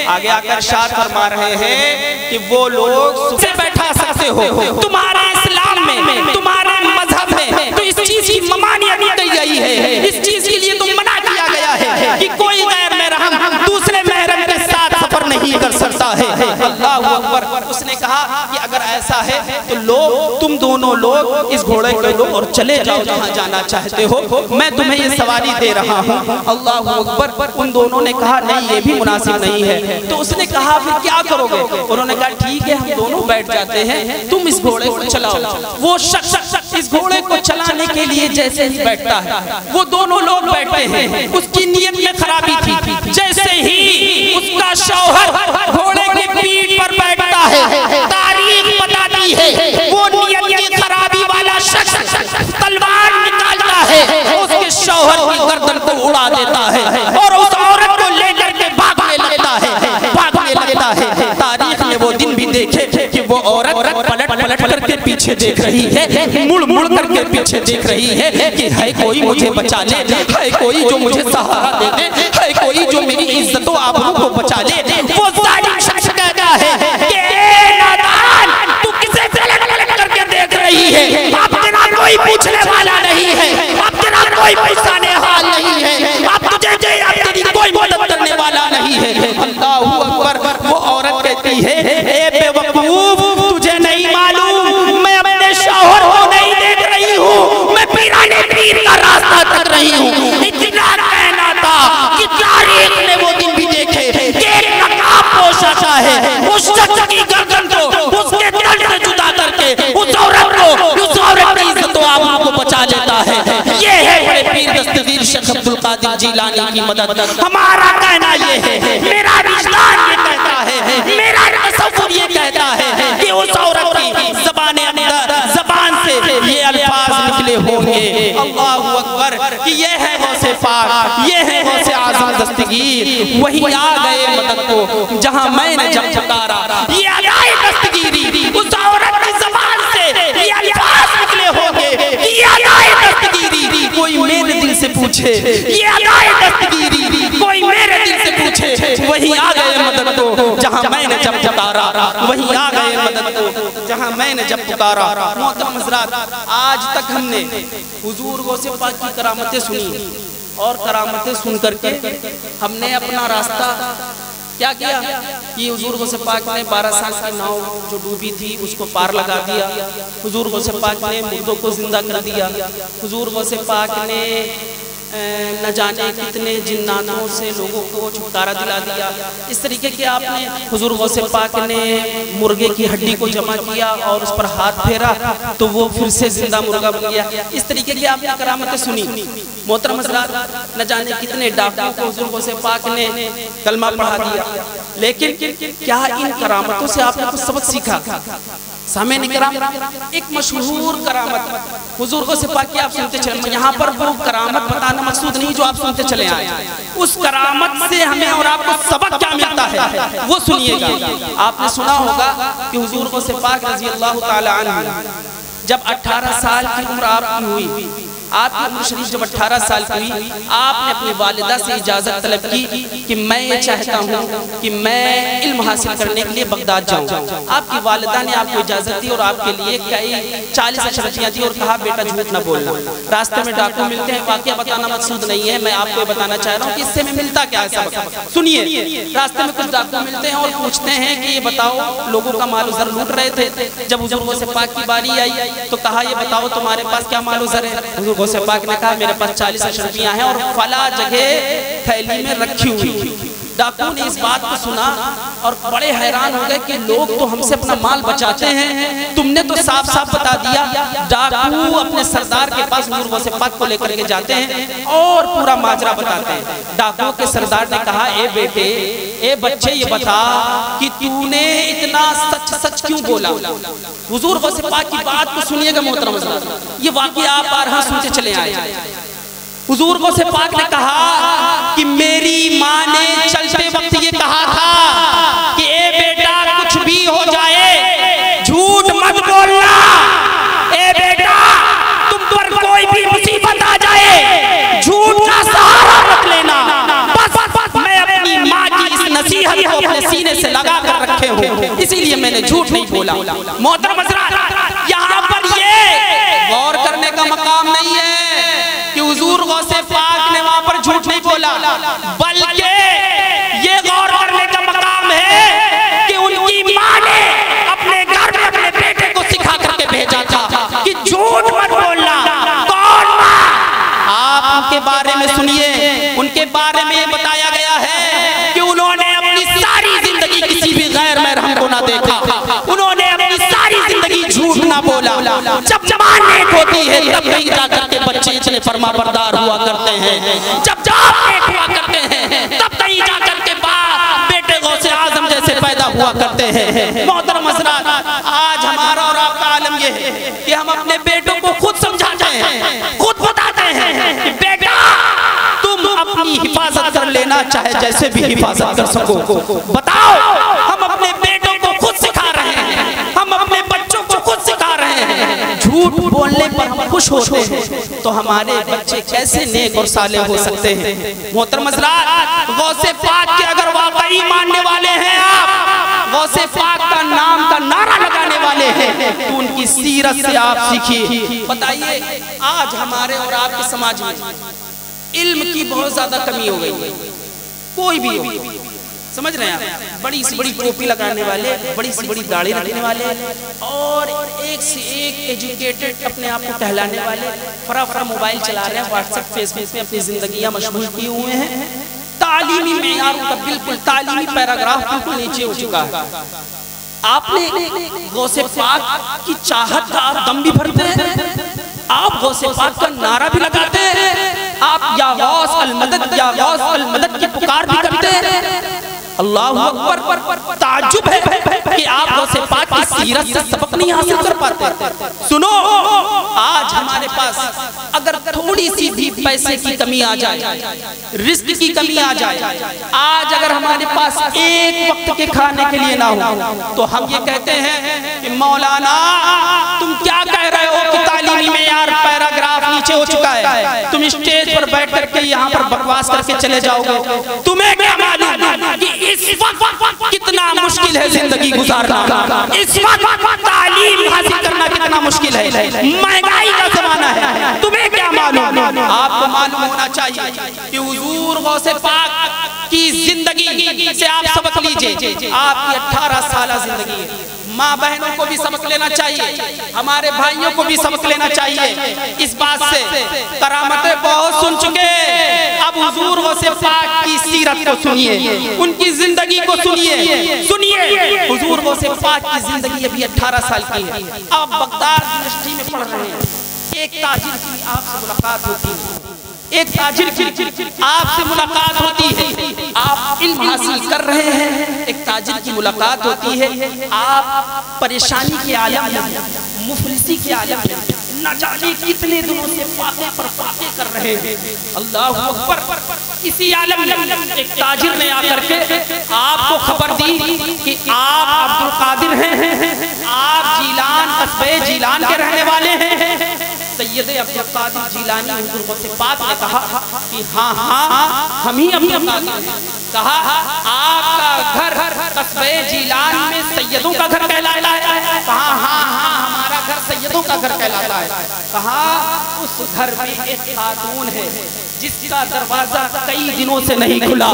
Speaker 2: आगे आकर इरशाद फरमा रहे हैं कि वो लोग सुबह बैठा सकते हो, तुम्हारे इस्लाम में, तुम्हारे मजहब में तो इस चीज की ममानियत दी गई है, इस चीज के लिए तो मना किया गया है कि कोई गैर महरम दूसरे महरम के साथ सफर नहीं कर सकता है। अल्लाहु अकबर। उसने कहा कि अगर ऐसा है तो लोग, तुम दोनों लोग इस घोड़े को लो और चले जाओ जहाँ जाना चाहते हो, मैं तुम्हें ये सवारी दे रहा हूँ। अल्लाहु अकबर। उन दोनों ने कहा नहीं, ये भी मुनासिब नहीं है। तो उसने कहा फिर क्या करोगे? उन्होंने कहा ठीक है, हम दोनों बैठ जाते हैं, तुम इस घोड़े को चलाओ। वो शख्स इस घोड़े को चलाने के लिए जैसे ही बैठता है, वो दोनों लोग बैठे हैं, उसकी नीयत में खराबी थी। जैसे ही उसका शौहर घोड़े की पीठ पर बैठता है, तारीख बताती है वो नीयत की खराबी वाला शख्स तलवार निकालता है, उसके शौहर की गर्दन को उड़ा देता है और उस औरत को लेकर के भागने लगता है। तारीख में वो दिन भी देखे कि वो औरत पलट करके पीछे देख रही है, मुड़ मुड़ करके पीछे देख रही है कि है कोई मुझे बचा ले, है कोई जो मुझे सहारा दे दे, है कोई जो मेरी इज्जत व आबरू को बचा ले। वो जालिम शख्स कहता है कि ए नादान, तू किसे पलट करके देख रही है? अब तेरा कोई पूछने वाला नहीं है, अब तेरा कोई पूछने हाल नहीं है, अब तुझे तेरी कोई मदद करने वाला नहीं है। अल्लाहु अकबर। वो औरत कहती है ए बेवकूफ, तुझे नहीं मालूम मैं अपने शौहर को नहीं देख रही हूँ, मैं पीराने पीर का रास्ता कर रही हूँ। इतना कहना था कि तारीख ने वो दिन भी देखे कि एक नकाब पोशा है, उस शख्स की गर्दन को उसके तल से जुदा करके उस औरत की इज्जत व आबरू को बचा लेता है। ये है बड़े पीर दस्तगीर शेख अब्दुल कादिर जिलानी की मदद। हमारा कहना ये है, मेरा विश्वास ये कहता है, मेरा तसव्वुर ये कहता है कि उस औरत की ज़बान से ये अल्फाज निकले होंगे, अल्लाहु अकबर, कि ये है गौसे पाक, ये है गौसे आज़म दस्तगीर, वही आ गए मदद को जहां मैंने जब पुकारा। ये अदाए दस्तगीरी उस औरत की ज़बान से ये अल्फाज निकले होंगे, ये अदाए दस्तगीरी कोई मेरे दिल से पूछे, ये अदाए दस्तगीरी कोई मेरे दिल से पूछे, वही आ गए मदद को जहां मैंने जब पुकारा, वही आ गए मदद को जहां मैंने जब पुकारा। मोहतरम हज़रात, आज तक हमने हुजूर गौसे पाक की करामतें सुनी और करामतें सुन करके हमने अपना रास्ता क्या किया कि हुजूर गौसे पाक ने 12 साल की नाव जो डूबी थी उसको पार लगा दिया, हुजूर गौसे पाक ने मुर्दों को जिंदा कर दिया, हुजूर गौसे पाक ने न जाने कितने जिन्नातों से लोगों को छुटकारा दिला दिया। इस तरीके के आपने हुजूर गौसे पाक ने मुर्गे की हड्डी को जमा किया और उस पर हाथ फेरा तो वो फिर से जिंदा मुर्गा बन गया। इस तरीके की आपने करामतें सुनी। मोहतरम हज़रात, न जाने कितने डाकुओं को हुजूर गौसे पाक ने कलमा पढ़ा दिया, लेकिन क्या इन करामतों से आपने कुछ सबक सीखा? सामने कराम एक मशहूर करामत हुजूर गौसे पाक की आप सुनते चले। यहाँ पर वो करामत बताना मकसूद नहीं जो आप सुनते चले आए, उस करामत से हमें और आपको सबक क्या मिलता है वो सुनिएगा। आपने सुना होगा कि हुजूर गौसे पाक रज़ी अल्लाह ताला अन्हु जब 18 साल की उम्र आपकी हुई, आपकी उम्र शरीफ जब 18 साल की हुई, आपने अपनी वालिदा से इजाज़त तलब की कि मैं ये चाहता हूँ कि मैं इल्म हासिल करने के लिए बगदाद जाऊँ। आपकी वालिदा ने आपको इजाज़त दी और आपके लिए कई 40 अशरफियाँ दी और कहा बेटा झूठ न बोलना, रास्ते में डाकू मिलते हैं, वाक़या बताना मकसूद नहीं है, मैं आपको बताना चाह रहा हूँ कि इससे में मिलता क्या है सबक। सुनिए, रास्ते में कुछ डाकू मिलते हैं और पूछते हैं कि ये बताओ लोगों का माल उज़र लूट रहे थे, जब हुजूर गौसे पाक की बारी आई तो कहा ये बताओ तुम्हारे पास क्या माल उज़र है? हुजूर गौसे पाक ने कहा मेरे पास 40 अशरफियाँ हैं और फला जगह थैली में रखी हुई। डाकू ने इस बात को सुना और बड़े हैरान हो गए कि लोग तो हमसे अपना माल बचाते हैं, तुमने तो साफ साफ बता दिया। डाकू अपने सरदार के पास हुजूर गौसे पाक को लेकर के जाते हैं और पूरा माजरा बताते हैं। डाकू के सरदार ने कहा, ए बेटे, ए बच्चे, ये बता कि तूने इतना सच सच क्यों बोला। हुजूर गौसे पाक की बात को सुनिएगा मोहतरम हज़रात, ये वाक़या आप बारहा सुनते चले आए। हुजूर गौसे पाक ने कहा कि मेरी माँ ने चलते वक्त ये कहा था कि ए बेटा, कुछ भी हो जाए झूठ मत बोलना। ए बेटा, तुम पर कोई भी मुसीबत आ जाए झूठ का सहारा मत लेना। बस मैं अपनी माँ की इस नसीहत को अपने सीने से लगा कर रखे हूँ, इसीलिए मैंने झूठ नहीं बोला। मोहतरम हज़रात, यहाँ पर ये गौर करने का मकाम नहीं है कि हुजूर गौसे पाक ने वहां पर झूठ नहीं बोला, बल्कि ये गौर करने का मकाम है कि उनकी माँ ने अपने घर में अपने बेटे को सिखा करके भेजा था कि झूठ मत बोलना। कौन माँ? आप उनके बारे में सुनिए, उनके बारे में ये बताया गया है कि उन्होंने अपनी सारी जिंदगी किसी भी गैर महरम को ना देखा, उन्होंने अपनी सारी जिंदगी झूठ ना बोला। जब जवान नेक होती है तब कहीं जाकर के बच्चे इतने फरमाबरदार हुआ करते हैं, जब जान नेक हुआ करते हैं तब कहीं जाकर के बाप बेटे गौसे आजम जैसे पैदा हुआ करते हैं। मोहतरम हज़रात, आज हमारा और आपका आलम ये है कि हम अपने बेटों को खुद समझाते हैं, खुद बताते हैं कि बेटा तुम अपनी हिफाजत कर लेना, चाहे जैसे भी हिफाजत कर सको। बताओ, हम अपने बेटों को खुद सिखा रहे हैं, हम अपने बच्चों को खुद सिखा रहे हैं। झूठ बोलने पर हम खुश होते हैं तो हमारे बच्चे कैसे नेक और साले हो सकते हैं। मोहतरम हज़रात, गौसे पाक के अगर वाकई मानने वाले हैं आप, गौसे पाक का नाम का नारा लगाने वाले हैं, तो उनकी सीरत से आप सीखिए। बताइए, आज हमारे और आपके समाज में इल्म की बहुत ज्यादा कमी हो गई। कोई भी हो, समझ रहे हैं आप, बड़ी से बड़ी टोपी लगाने वाले, बड़ी से बड़ी दाढ़ी रखने वाले और एक से एक एजुकेटेड अपने आप को कहलाने वाले फरा मोबाइल चला रहे हैं, व्हाट्सएप फेसबुक में अपनी जिंदगियां मशगूल किए हुए हैं। तालीमी मेयारों का बिल्कुल, तालीमी पैराग्राफ बिल्कुल नीचे हो चुका है। आपने गौसे पाक की चाहत का आप दम भी भरते हैं, आप गौसे पाक का नारा भी लगाते हैं, आप या गौस अल मदद, या गौस अल मदद की पुकार भी करते हैं। अल्लाहु अकबर। ताज्जुब है कि आप गौसे पाक की सीरत से सबक नहीं हासिल कर पाते। सुनो, आज हमारे पास अगर थोड़ी सी भी पैसे की कमी आ जाए, रिस्क की कमी आ जाए, आज अगर हमारे पास एक वक्त के खाने के लिए ना हो, तो हम ये कहते हैं कि मौलाना तुम क्या कह रहे हो कि तालीमी में यार पैराग्राफ नीचे हो चुका है, तुम स्टेज पर बैठ करके यहाँ पर बकवास करके चले जाओगे। तुम्हें क्या मालूम कि इस वक्त कितना मुश्किल है जिंदगी गुजारना, इस वक्त तालीम हासिल करना कितना मुश्किल है, महंगाई का जमाना है। तुम्हें क्या मालूम? आपको मालूम होना चाहिए कि हुजूर गौसे पाक की जिंदगी से आप सबक लीजिए। आपकी 18 साल जिंदगी है, माँ बहनों को भी सबक लेना चाहिए, हमारे भाइयों को भी सबक लेना चाहिए। इस बात से करामतें बहुत सुन चुके, अब हुजूर गौसे पाक की सीरत को सुनिए, उनकी जिंदगी को सुनिए। सुनिए, हुजूर गौसे पाक की जिंदगी अभी 18 साल की है। अब बगदाद यूनिवर्सिटी में पढ़ रहे हैं, एक ताजिर की आपसे मुलाकात होती है, एक ताजिर की आपसे मुलाकात होती है, आप इल्म हासिल कर रहे हैं, एक ताजिर की मुलाकात होती है, आप परेशानी के आलम में, मुफलिसी के आलम में, न जाने कितने दिनों से फाके पर फाके कर रहे हैं। अल्लाहु अकबर। इसी आलम में एक ताजिर ने आकर के आपको खबर दी कि आप अब्दुल कादिर हैं, आप जीलान, कस्बे जीलान के रहने वाले हैं। सैयद अब्दुल कादिर जीलानी हुजूर गौसे पाक ने कहा कि हाँ हाँ हम ही अब्दुल कादिर हैं। कहा आपका घर कस्बे जीलान में सैयदों का घर कहलाता है? कहा हाँ हाँ हमारा घर सैयदों का घर कहलाता है। कहा उस घर में एक खातून है जिसका दरवाजा कई दिनों से नहीं खुला,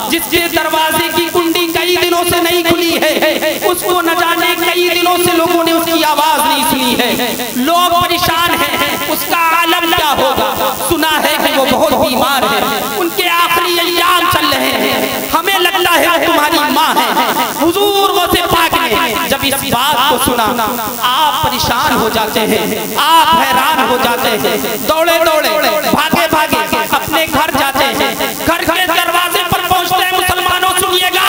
Speaker 2: जिसके दरवाजे की कुंडी कई दिनों से नहीं खुली है, उसको न जाने कई दिनों से लोगों ने उसकी आवाज नहीं सुनी है, लोग परेशान हैं, उसका आलम क्या होगा। सुना है कि वो बहुत बीमार है, उनके आखिरी अय्याम चल रहे हैं, हमें माँ है। हुजूर गौसे पाक ने जब इस बात को सुना, आप परेशान हो जाते हैं, आप हैरान हो जाते हैं, दौड़े दौड़े भागे भागे अपने घर जाते हैं। घर के दरवाजे पर पहुंचते हैं। मुसलमानों सुनिएगा,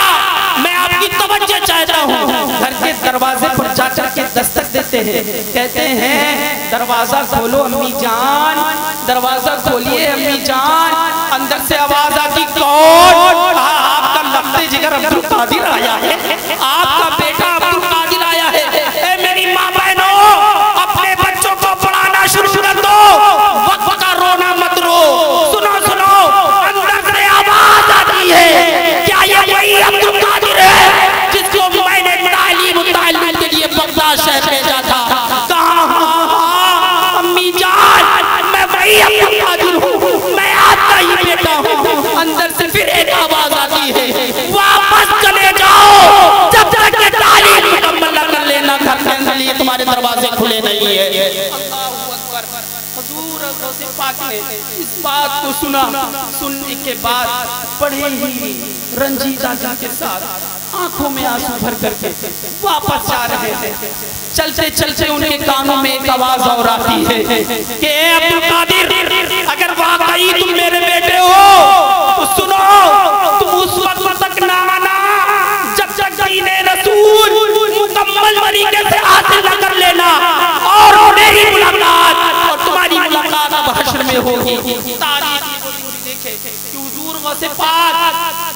Speaker 2: मैं आपकी तवज्जो चाहता हूँ। घर के दरवाजे पर जाकर के दस्तक देते हैं, कहते हैं दरवाजा खोलो अम्मी जान, दरवाजा खोलिए अम्मी जान। अंदर से आवाज आती, कौन? आपका लफ्ते जिगर अब्दुल कादिर आया है, आपका बेटा अब्दुल कादिर आया है। ए मेरी माँ बहनों, अपने बच्चों को पढ़ाना शुरू कर दो, वक्त का रोना मत रो। सुनो सुनो, अंदर से आवाज आती है, क्या ये वही अब्दुल कादिर है जिसको मैंने तालीम के लिए बगदाद शहर भेजा था? कहाँ? अम्मी जान, मैं वही अब्दुल कादिर हूँ, मैं आपका ही बेटा हूँ। अंदर से फिर एक आवाज आती है, वापस चले जाओ, जब तक के तालीम मुकम्मल न कर लेना, घर के अंदर लिए तुम्हारे दरवाजे खुले नहीं है। हुजूर गौसे पाक ने इस बात को सुना। सुनने के बाद बड़े ही रंजीदा दिल के साथ आंखों में आंसू भर करके वापस जा रहे थे। चलते चलते उनके कानों में एक आवाज और आती है कि ए अब्दुल कादिर, अगर वाकई तुम मेरे बेटे हो तो सुनो, तुम उस वक्त तक ना आना जब तक दीने रसूल मुकम्मल तरीके से हासिल न कर लेना, और मेरी मुलाकात और तुम्हारी मुलाकात अब हश्र में होगी। तारीख देखे कि हुजूर गौसे पाक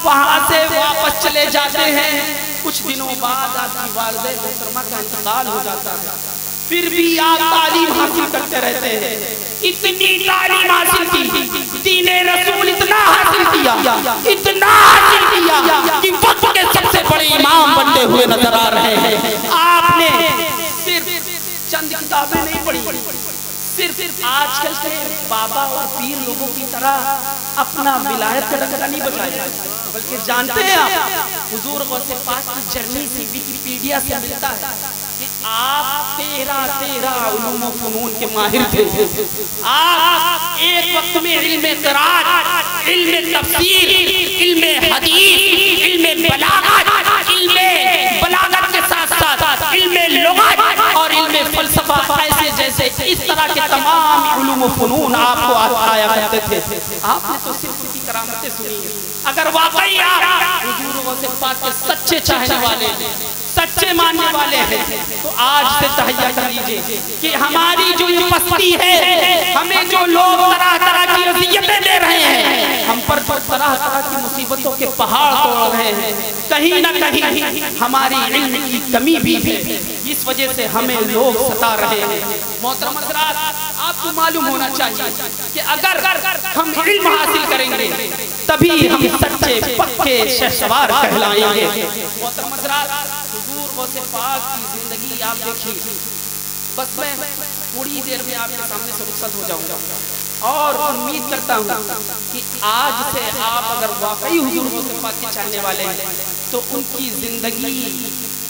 Speaker 2: वहां से वापस चले जाते हैं। कुछ दिनों बाद आपकी वालिदा मोहतरमा का इंतकाल हो जाता है। फिर भी आप तालीम हासिल करते रहते हैं। इतनी तालीम हासिल की, दीने रसूल इतना हासिल किया, इतना हासिल किया कि वक्त के सबसे बड़े इमाम बनते हुए नजर आ रहे हैं। आपने सिर्फ चंद किताबें नहीं पढ़ी, सिर्फ आजकल के बाबा और पीर लोगों की तरह अपना विलायत का डंका नहीं बजाया, बल्कि जानते हैं आप, हुजूर गौसे पाक की जर्नी से विकिपीडिया से मिलता है कि आप 13 उलूम व फनून के माहिर थे। आप एक वक्त में इल्मे क़िराअत, इल्मे तफसीर, इल्मे हदीस, इल्मे बलागत के साथ साथ इल्मे लुगत और इल्मे फलसफा, ऐसे जैसे इस तरह के तमाम उलूम व फनून आपको आया करते थे। आपने तो सिर्फ उनकी करामतें सुनी है। अगर वाकई आप हुजूर गौसे पाक के सच्चे चाहने वाले, सच्चे मानने वाले हैं, तो आज से तहैया कर लीजिए कि हमारी जो ये बस्ती है, हमें जो लोग तरह तरह की अज़ियतें दे रहे हैं, हम पर तरह तरह की मुसीबतों के पहाड़ तोड़ रहे हैं, कहीं ना कहीं हमारी इल्म की कमी भी है, इस वजह से हमें लोग सता रहे हैं। मोहतरम हज़रात, आपको मालूम होना चाहिए कि अगर हम इल्म हासिल करेंगे तभी हम सच्चे पक्के शहसवार कहलाएंगे। मोहतरम हज़रात, हुजूर गौसे पाक की जिंदगी आप देखिए। बस मैं थोड़ी देर में आपके सामने से रुखसत हो जाऊंगा और उम्मीद करता हूँ कि आज से आप अगर वाकई हुजूर गौसे पाक के चाहने वाले हैं तो उनकी जिंदगी,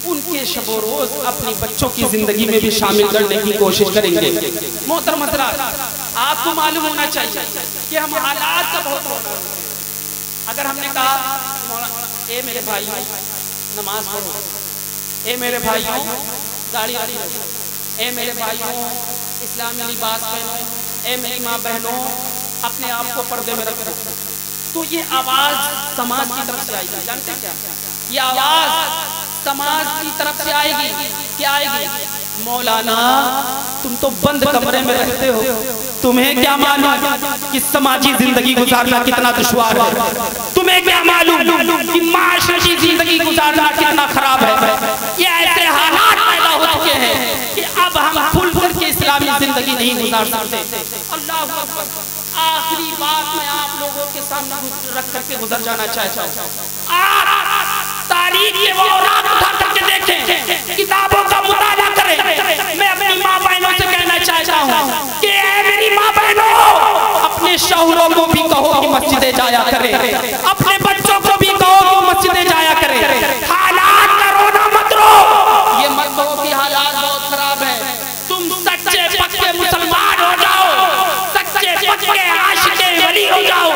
Speaker 2: उनके शबो रोज अपनी बच्चों की जिंदगी में भी शामिल करने की कोशिश करेंगे। मोहतरम हज़रात, आपको मालूम होना चाहिए कि हम हालात का बहुत होता है। अगर हमने कहा ए मेरे भाइयों नमाज पढ़ो, ए मेरे भाइयों दाढ़ी रखो, ए मेरे भाइयों इस्लामी लिबास पहनो, ए मेरी माँ बहनों अपने आप को पर्दे में रखो, तो ये आवाज समाज की तरफ से आएगी। जानते हैं क्या? ये आवाज समाज की तरफ से आएगी। क्या आएगी? मौलाना तुम तो बंद कमरे में रहते हो, तुम्हें क्या मालूम कि समाजी जिंदगी गुजारना कितना दुश्वार है? तुम्हें क्या मालूम कि माशरती जिंदगी गुजारना कितना खराब है? ये ऐसे हालात पैदा हो चुके हैं कि अब हम खुल करके इस्लामी जिंदगी नहीं गुजार सकते। अल्लाह अकबर। आखिरी बात मैं आप लोगों के सामने रख करके गुजर जाना चाहता हूँ। आप तारीख के वो औरात उठा करके देखें, किताबों का मुताला करें। मैं अपनी माँ बहनों से कहना चाहता हूँ कि मेरी माँ बहनों, अपने शौहरों को भी कहो कि मस्जिदे जाया करें, अपने बच्चों को भी कहो कि मस्जिदे जाया करें। हालात का रोना मत रो, ये मत कहो कि हालात बहुत खराब है। तुम सच्चे पक्के मुसलमान हो जाओ, सच्चे पक्के आशिके वली हो जाओ,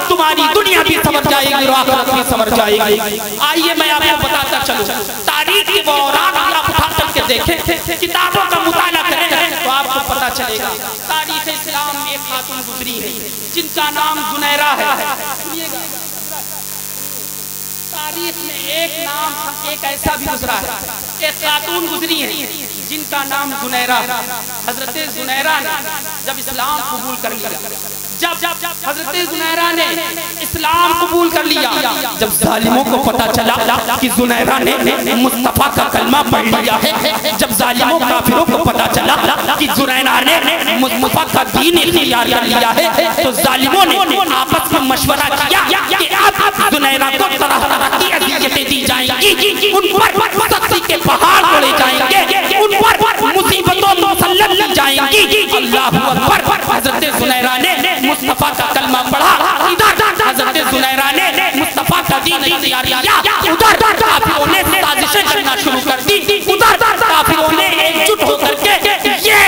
Speaker 2: तुम्हारी दुनिया भी समझ जाएगी और आखिरत भी समझ जाएगी। आइए मैं आपको बताता चलूं, तारीख के दौरान आप उठा करके देखें, किताबों का मुताला करें तो आपको पता चलेगा। तारीख इस्लाम में एक खातून गुजरी है जिनका नाम जुनैरा है। तारीख में एक नाम एक ऐसा भी गुजरा है, एक खातून गुजरी है जिनका नाम जुनैरा। हजरत जुनैरा ने जब इस्लाम कबूल कर लिया, जब हजरत जुनैरा ने इस्लाम कबूल कर लिया, जब जालिमों को पता चला कि जुनैरा ने मुस्तफा का कलमा पढ़ लिया है, जब जालिमों काफिरों को पता चला कि जुनैरा ने मुस्तफा का दीन इख्तियार कर लिया है, तो जालिमों ने आपस में मशवरा किया कि अब जुनैरा को तरह तरह की अज़ियतें दी जाएंगी, उन पर सख्ती के पहाड़ तोड़े जाएंगे, उन पर मुसीबतों मुसल्लत की जाएंगी। अल्लाहु अकबर। हजरत जुनैरा ने मुस्तफा का कलमा पढ़ा, इधर हजरत जुनैरा ने मुस्तफा का दीन इख्तियार किया, उधर काफिरों ने साजिशें करना शुरू कर दी, उधर काफिरों ने एकजुट होकर के ये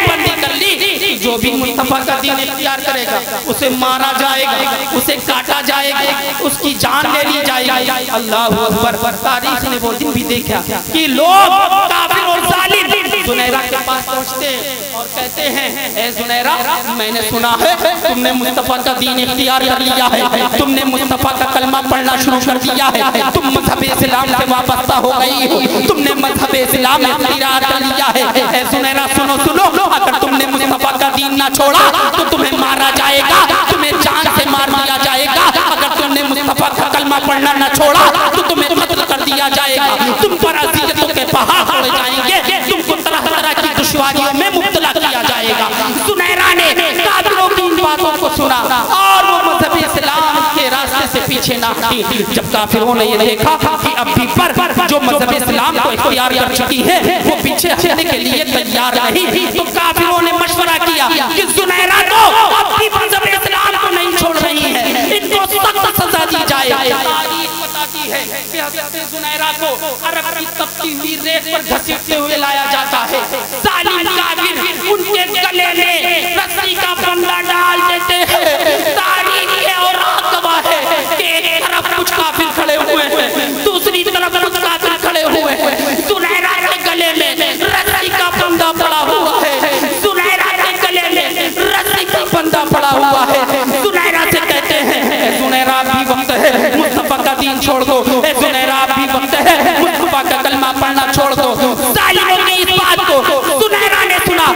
Speaker 2: बंदी कर ली, जो भी मुस्तफा का दीन इख्तियार करेगा उसे मारा जाएगा, उसे काटा जाएगा, उसकी जान ले ली जाएगी। अल्लाहु अकबर। तारीख ने वो दिन भी देखा कि लोग काफिर और जालिम जुनैरा के पास पहुंचते और कहते हैं, ए जुनैरा, मैंने सुना है तुमने मुस्तफा का दीन इख्तियार कर लिया है, तुमने मुस्तफा का कलमा पढ़ना शुरू कर दिया है, तुम मजहब इस्लाम से वाबस्ता हो गई हो, तुमने मजहब इस्लाम इख्तियार कर लिया है। ए जुनैरा सुनो सुनो, अगर तुमने मुस्तफा का दीन ना छोड़ा तो तुम्हें मारा जाएगा, तुम्हें जान से मार दिया जाएगा। अगर तुमने मुस्तफा का कलमा पढ़ना ना छोड़ा तो तुम्हें कत्ल कर दिया जाएगा, तुम पर अज़ियतों के पहाड़ तोड़े जाएंगे, तुमको तरह तरह की दुश्वारियों में मुब्तला किया जाएगा। जुनैरा ने काफिरों की इन बातों को सुना और वो मजहब इस्लाम के रास्ते से पीछे ना हटी। जब काफिरों ने ये देखा कि अब भी पर जो मजहब इस्लाम को इख्तियार कर चुकी है वो पीछे हटने के लिए तैयार नहीं, तो काफिरों ने मशवरा किया कि जुनैरा को अब भी मजहब इस्लाम को नहीं छोड़ रही है, इनको सख्त सजा दी जाए। तारीख बताती है कि हज़रत जुनैरा को अरब की तपती हुई रेत पर घसीटते हुए लाया जाता है, जालिम काफिर उनके गले में रस्सी का फंदा डाल देते हैं। तारीख है और गवाह है कि एक तरफ कुछ काफिर खड़े हुए हैं, दूसरी तरफ कुछ काफिर खड़े हुए हैं, जुनैरा के गले में रस्सी का फंदा पड़ा हुआ है, जुनैरा के गले में रस्सी का फंदा पड़ा हुआ है। जुनैरा से कहते हैं, जुनैरा भी वक्त है मुस्तफा का दीन छोड़ दो, जुनैरा भी वक्त है मुस्तफा का कलमा पढ़ना छोड़ दो। जालिमों की इस बात को जुनैरा ने सुना,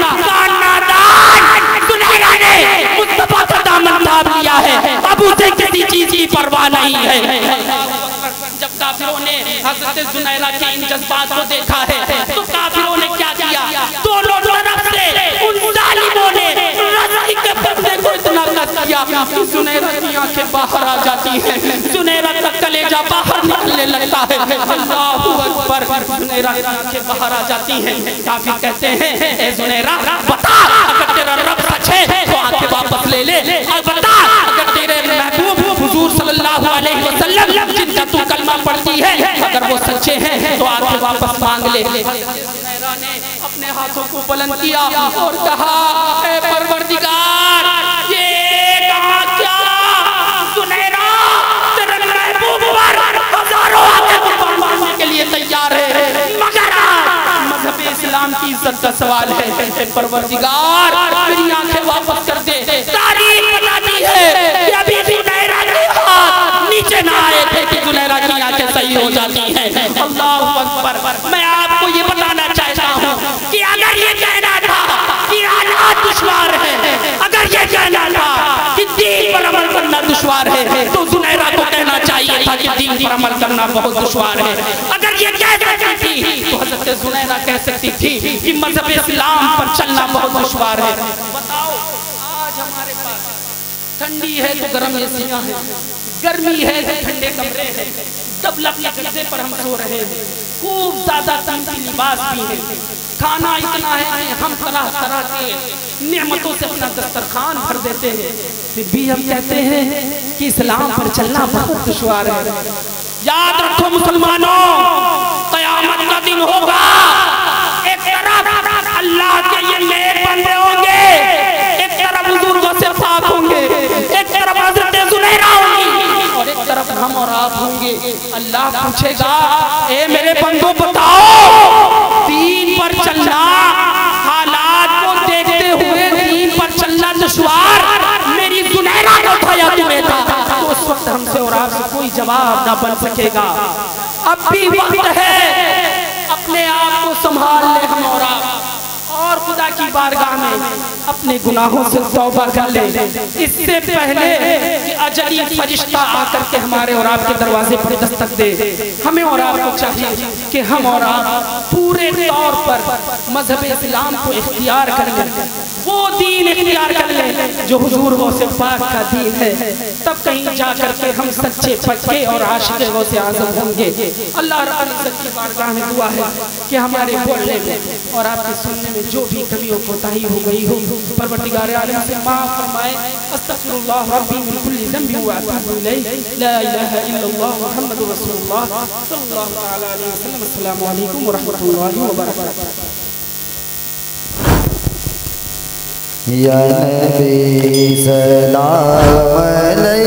Speaker 2: जुनैरा ने मुस्तफा का दामन थाम लिया है, अब उसे किसी चीज की परवाह नहीं है। जब काफिरों ने हज़रत जुनैरा के इन जज्बात को देखा है तो काफिरों ने क्या किया, दोनों तरफ से उन जालिमों ने रस्सी के फंदे को इतना कस किया कि जुनैरा की आंखें बाहर आ जाती हैं, जुनैरा का कलेजा बाहर निकलने लगता है। अल्लाहु अकबर। जुनैरा की आंखें बाहर आ जाती हैं। काफिर कहते हैं, ए जुनैरा बता, अगर तेरा रब सच है तो आंखें वापस ले ले, और बता अगर तेरे महबूब हुजूर सल्लल्लाहु अलैहि वसल्लम जिनका तू कलमा पढ़ती है अगर वो सच्चे हैं तो आंखें वापस मांग ले। जुनैरा ने अपने हाथों को बुलंद किया और कहा, ए परवरदिगार, ये कहा क्या, जुनैरा तेरे महबूब पर हजारों आंखें मांगने के लिए तैयार है, मगर मजहब इस्लाम की इज्जत का सवाल है, ए परवरदिगार मेरी आंखें वापस कर दे। तारीख बताती है कि अभी जुनैरा के हाथ नीचे ना आए थे कि जुनैरा की आंखें सही हो जाती हैं। अल्लाहु अकबर। मैं आपको ये बताना चाहता हूँ कि अगर ये कहना था कि हालात दुश्वार है, अगर ये कहना था कि दीन पर अमल करना दुश्वार है, तो जुनैरा को कहना चाहिए था कि दीन पर अमल करना बहुत दुश्वार है। अगर ये कह सकती थी तो हज़रत जुनैरा कह सकती थी कि मजहब इस्लाम पर चलना बहुत दुश्वार है। बताओ, आज हमारे पास ठंडी है तो गर्म एसियां हैं, गर्मी है तो ठंडे कमरे हैं, डबलक के गद्दे पर हम सो रहे हैं, खूब ज्यादा कीमती लिबास भी है, खाना इतना है कि हम तरह तरह के नेमतों से अपना दस्तरखान भर देते हैं, फिर भी हम कहते हैं कि इस्लाम पर चलना बहुत दुश्वार है। याद रखो मुसलमानों, क़यामत का दिन होगा, एक तरफ अल्लाह के ये नेक बंदे होंगे, एक तरफ बुजुर्गों से पाक होंगे, एक तरफ हज़रत जुनैरा होंगी और एक तरफ हम और आप होंगे। अल्लाह पूछेगा, ए मेरे बंदो बताओ दीन पर चलना, हालात को देखते हुए दीन पर चलना दुश्वार मेरी सुनहरा ने उठाया तुम्हें था। तो उस वक्त हमसे और आपसे कोई जवाब ना बन सकेगा। अब भी वक्त है, अपने आप को संभाल ले हम और खुदा की बारगाह में अपने गुनाहों से तौबा कर ले, इससे पहले कि अजली फरिश्ता आकर के हमारे और आपके दरवाजे पर दस्तक दे। हमें और आपको चाहिए कि हम और आप पूरे तौर पर मजहब इस्लाम को इख्तियार कर लें, वो दीन इख्तियार कर लें जो हुजूर गौसे पाक का दीन है। तब कहीं जा कर के हम सच्चे पक्के और आशिक़े गौसे आज़म होंगे। अल्लाह रब्बुल इज़्ज़त की बारगाह में दुआ है कि हमारे बोलने में और आपके सुनने में जो भी कमी और कोताही हो गई हो, परवरदिगार आलम से माफ़ फरमाए। अस्तग़फिरुल्लाह रब्बी मिन कुल्ली ज़ंबि व अतूबु इलैहि, ला इलाहा इल्लल्लाह मुहम्मदुर रसूलुल्लाह सल्लल्लाहु तआला अलैहि वसल्लम। अस्सलामु अलैकुम व रहमतुल्लाहि व बरकातुहू।
Speaker 3: या नबी सलाम अलैहि।